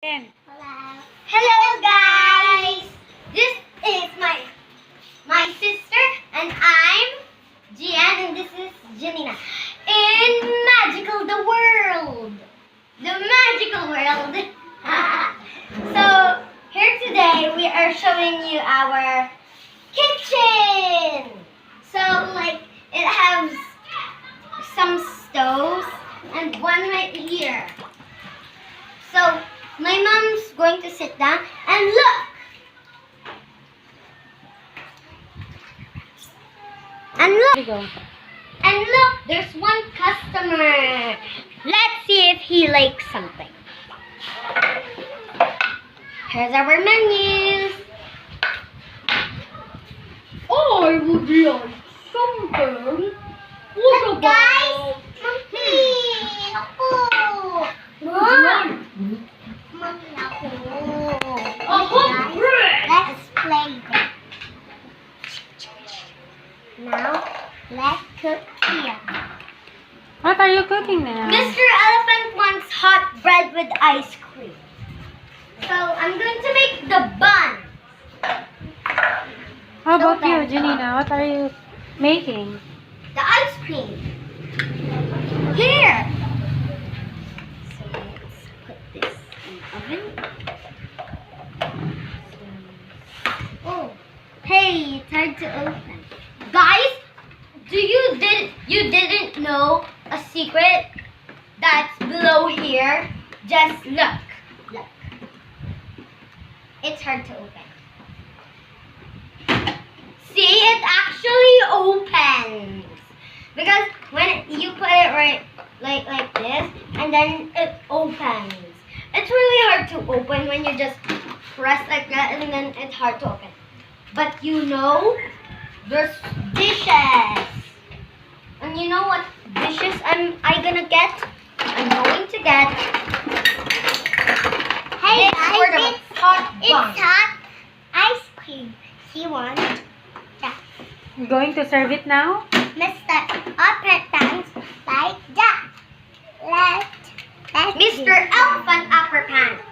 Ten. Hello guys! This is my sister and I'm Gian and this is Janina. In Magical the World! The Magical World! So here today we are showing you our kitchen! So like it has some stoves and one right here. So my mom's going to sit down and look. And Here you look. go. And look, there's one customer. Let's see if he likes something. Here's our menus. Oh, I would like something. Look guys. Mommy. Ako. Mom. Mommy, ako. Let's play this. Now, let's cook here. What are you cooking now? Mr. Elephant wants hot bread with ice cream. So, I'm going to make the bun. How about So you, bad. Janina? What are you making? The ice cream. Here. So, let's put this in the oven. Oh, hey, it's hard to open. Guys, you didn't know a secret that's below here? Just look. Look. It's hard to open. See, it actually opens. Because when you put it right like this and then it opens. It's really hard to open when you just press like that and then it's hard to open. But you know, there's dishes. And you know what dishes I gonna get? I'm going to get Hey this guys, for the hot bun. it's hot ice cream. He wants that. You going to serve it now? Mr. Upper Pants like that. Let's Mr. Elephant Upper Pants.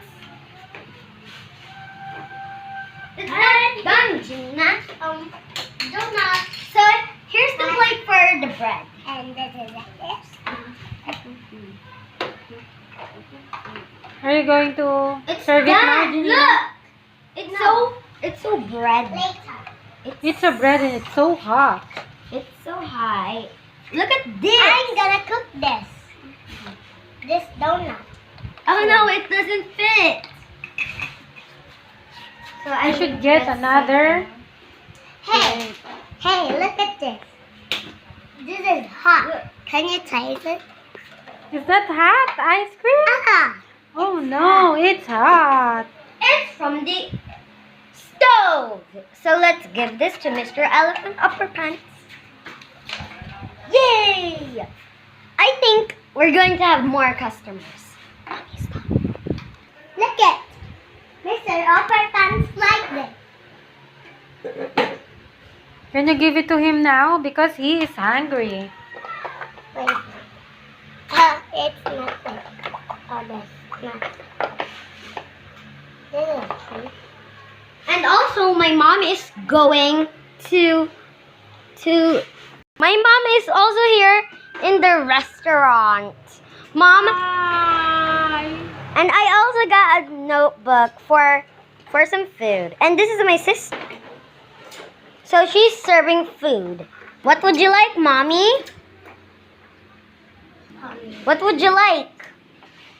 It's not done, Gina. donut. So here's the plate for the bread. And this is this. Are you going to It's serve it now, done. Janina? Look, it's so bread. Later. It's a bread and it's so hot. It's so high. Look at this. I'm gonna cook this. This donut. Oh no, it doesn't fit. So I should get another. Hey, hey, look at this. This is hot. Can you taste it? Is that hot ice cream? Ah, Oh no, it's hot. It's from the stove. So let's give this to Mr. Elephant Upper Pants. Yay! I think we're going to have more customers. look at Mr. Upper Pants like this. Can you give it to him now? Because he is hungry. Wait. It's nothing. Oh, that's not. This is true. And also, my mom is going to. My mom is also here in the restaurant. Mom, Hi. and I also got a notebook for some food. And this is my sister. So she's serving food. What would you like, Mommy? What would you like?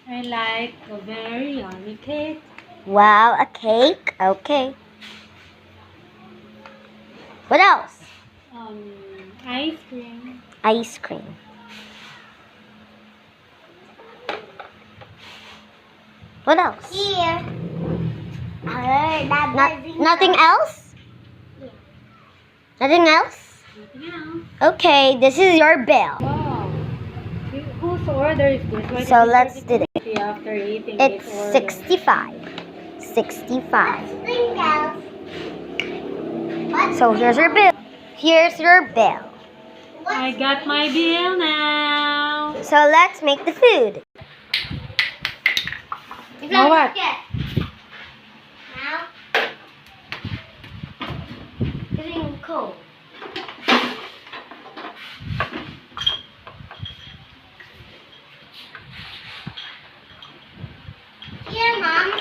I like a very yummy cake. Wow, a cake. Okay. What else? Ice cream. Ice cream. What else? Here. That buzzing Nothing sound. else? Yeah. Nothing else? Nothing else. Okay, this is your bill. Wow. Whose order is this? Why So did you let's serve do it to me after eating It's this order? 65. 65. Something else. What's So here's your bill. Here's your bill. I got my bill now. So let's make the food. Now what? Get. Now, getting cold. Here, Mom.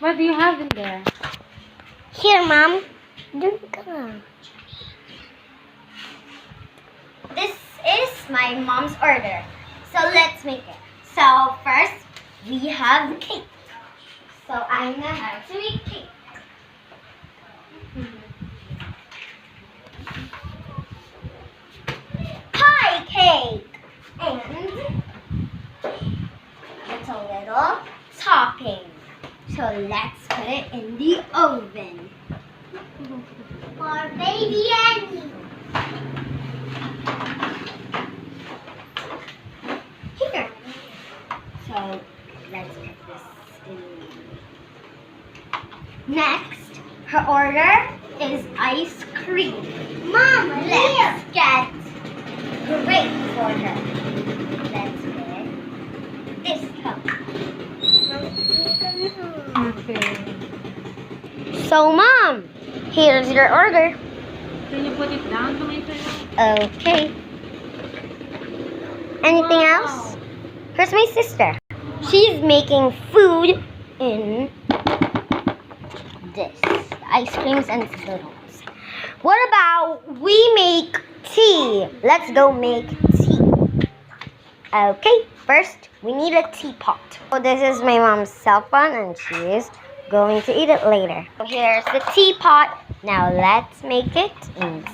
What do you have in there? Here, Mom. Drink. This is my mom's order. So let's make it. So first, we have cake. So I'm gonna have to make cake. Pie cake. And it's a little topping. So let's put it in the oven. For baby Annie. Here. So let's put this in. Next, her order is ice cream. Mom, Let's get grape for her. Let's get this cup. Okay. So, Mom, here's your order. Can you put it down to my turn? Okay. Anything Wow. else? Here's my sister. She's making food in this. Ice creams and noodles. What about we make tea? Let's go make tea. Okay, first we need a teapot. So this is my mom's cell phone and she is going to eat it later. So here's the teapot. Now let's make it in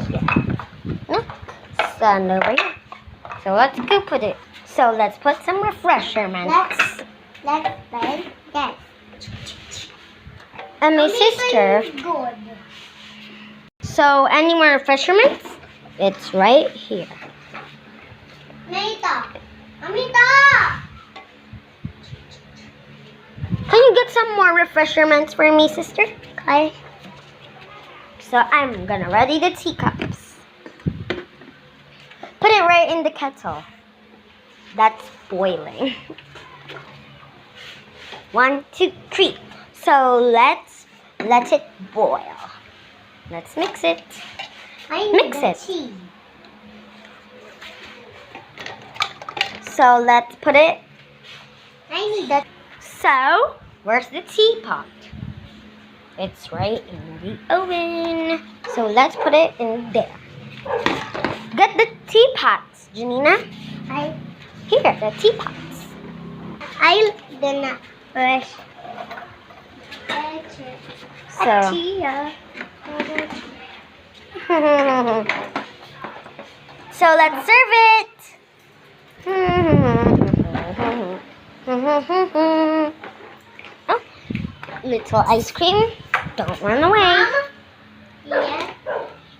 here. Look, stand over here. So let's go put it. So let's put some refreshment. Let's play. Yes. And my sister. Good. So any more refreshments? It's right here. Amita. Amita. Can you get some more refreshments for me, sister? Okay. So I'm gonna ready the teacups. Put it right in the kettle. That's boiling. 1, 2, 3. So let's let it boil. Let's mix it. I need Mix the it. tea. So let's put it. I need the. So where's the teapot? It's right in the oven. So let's put it in there. Get the teapots, Janina. Here, the teapots. I didn't brush. So. Tia. So let's serve it. Oh, little ice cream. Don't run away. Yeah.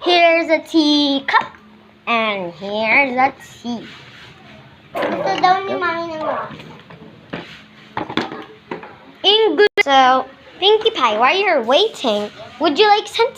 Here's a teacup. And here's a tea. Gusto daw ni Mami ng rock. In good. So, Pinkie Pie, while you're waiting, would you like some tea?